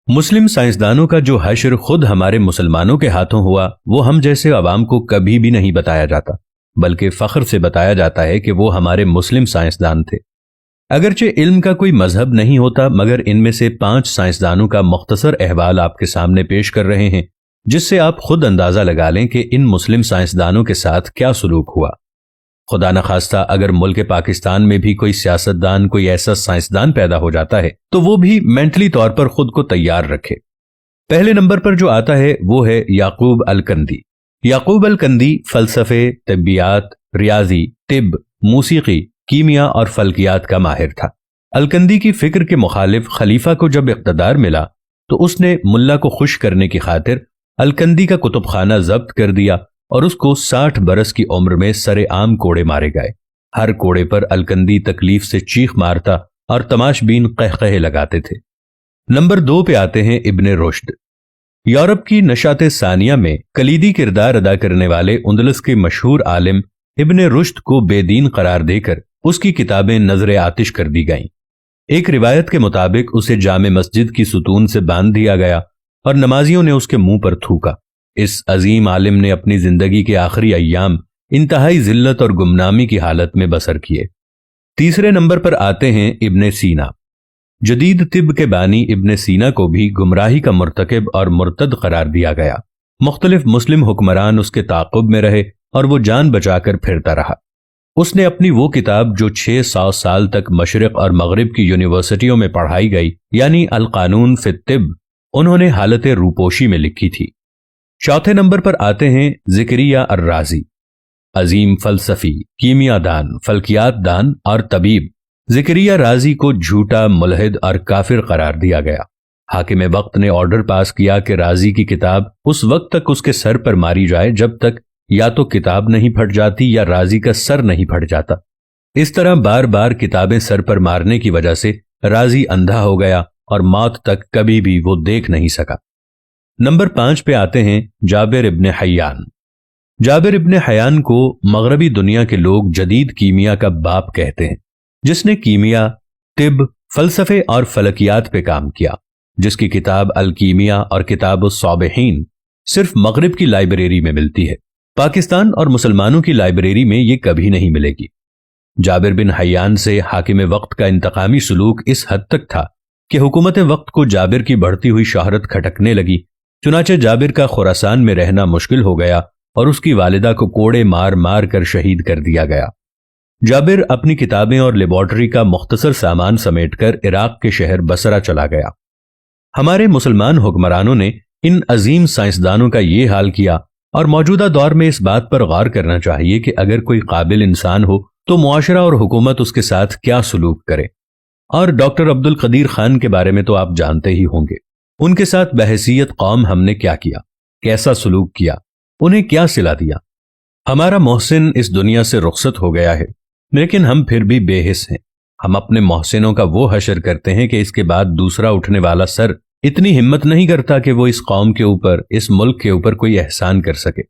मुस्लिम साइंसदानों का जो हश्र खुद हमारे मुसलमानों के हाथों हुआ, वो हम जैसे अवाम को कभी भी नहीं बताया जाता, बल्कि फख्र से बताया जाता है कि वो हमारे मुस्लिम साइंसदान थे। अगरचे इल्म का कोई मजहब नहीं होता, मगर इनमें से 5 साइंसदानों का मुख्तसर अहवाल आपके सामने पेश कर रहे हैं, जिससे आप खुद अंदाजा लगा लें कि इन मुस्लिम साइंसदानों के साथ क्या सलूक हुआ। खुदा न खास्ता अगर मुल्क पाकिस्तान में भी कोई सियासतदान, कोई ऐसा साइंसदान पैदा हो जाता है तो वो भी मेंटली तौर पर खुद को तैयार रखे। पहले नंबर पर जो आता है वो है याकूब अल-कंदी। याकूब अल-कंदी फलसफे, तिब्बियात, रियाजी, तिब, मूसीकी, कीमिया और फल्कियात का माहिर था। अल-कंदी की फिक्र के मुखालिफ खलीफा को जब इख्तदार मिला तो उसने मुल्ला को खुश करने की खातिर अल-कंदी का कुतुबखाना जब्त कर दिया और उसको 60 बरस की उम्र में सरे आम कोड़े मारे गए। हर कोड़े पर अल-कंदी तकलीफ से चीख मारता और तमाशबीन कहकहे लगाते थे। नंबर 2 पे आते हैं इब्ने रुश्द। यूरोप की नशात सानिया में कलीदी किरदार अदा करने वाले उंदलस के मशहूर आलिम इब्ने रुश्द को बेदीन करार देकर उसकी किताबें नजर आतिश कर दी गईं। एक रिवायत के मुताबिक उसे जामे मस्जिद की सुतून से बांध दिया गया और नमाजियों ने उसके मुंह पर थूका। इस अजीम आलिम ने अपनी जिंदगी के आखिरी अय्याम इंतहाई जिल्लत और गुमनामी की हालत में बसर किए। तीसरे नंबर पर आते हैं इब्ने सीना। जदीद तिब के बानी इब्ने सीना को भी गुमराही का मुर्तकिब और मुर्तद करार दिया गया। मुख्तलिफ मुस्लिम हुक्मरान उसके ताक़ुब में रहे और वो जान बचाकर फिरता रहा। उसने अपनी वो किताब जो 600 साल तक मशरिक और मगरिब की यूनिवर्सिटियों में पढ़ाई गई, यानी अल कानून फित तिब, उन्होंने हालत रूपोशी में लिखी थी। चौथे नंबर पर आते हैं ज़िक्रिया अर्राज़ी। अजीम फलसफी, कीमियादान, फल्कियात दान और तबीब ज़िक्रिया राज़ी को झूठा, मुलहिद और काफिर करार दिया गया। हाकिम वक्त ने ऑर्डर पास किया कि राज़ी की किताब उस वक्त तक उसके सर पर मारी जाए जब तक या तो किताब नहीं फट जाती या राज़ी का सर नहीं फट जाता। इस तरह बार बार किताबें सर पर मारने की वजह से राज़ी अंधा हो गया और मौत तक कभी भी वो देख नहीं सका। नंबर 5 पे आते हैं जाबिर इब्ने हयान। जाबिर इब्ने हयान को मगरबी दुनिया के लोग जदीद कीमिया का बाप कहते हैं, जिसने कीमिया, तिब, फलसफे और फलकियात पे काम किया, जिसकी किताब अल कीमिया और किताब उस-साबिहीन सिर्फ मगरिब की लाइब्रेरी में मिलती है। पाकिस्तान और मुसलमानों की लाइब्रेरी में ये कभी नहीं मिलेगी। जाबिर बिन हयान से हाकिम वक्त का इंतकामी सलूक इस हद तक था कि हुकूमत वक्त को जाबिर की बढ़ती हुई शोहरत खटकने लगी। चुनाचे जाबिर का खुरासान में रहना मुश्किल हो गया और उसकी वालिदा को कोड़े मार मार कर शहीद कर दिया गया। जाबिर अपनी किताबें और लेबॉर्टरी का मुख्तसर सामान समेटकर इराक के शहर बसरा चला गया। हमारे मुसलमान हुक्मरानों ने इन अजीम साइंसदानों का ये हाल किया और मौजूदा दौर में इस बात पर गौर करना चाहिए कि अगर कोई काबिल इंसान हो तो मुआशरा और हुकूमत उसके साथ क्या सलूक करे। और डॉक्टर अब्दुल कदीर खान के बारे में तो आप जानते ही होंगे। उनके साथ बहसीयत कौम हमने क्या किया, कैसा सलूक किया, उन्हें क्या सिला दिया। हमारा मोहसिन इस दुनिया से रुखसत हो गया है, लेकिन हम फिर भी बेहिस हैं। हम अपने मोहसिनों का वो हशर करते हैं कि इसके बाद दूसरा उठने वाला सर इतनी हिम्मत नहीं करता कि वो इस कौम के ऊपर, इस मुल्क के ऊपर कोई एहसान कर सके।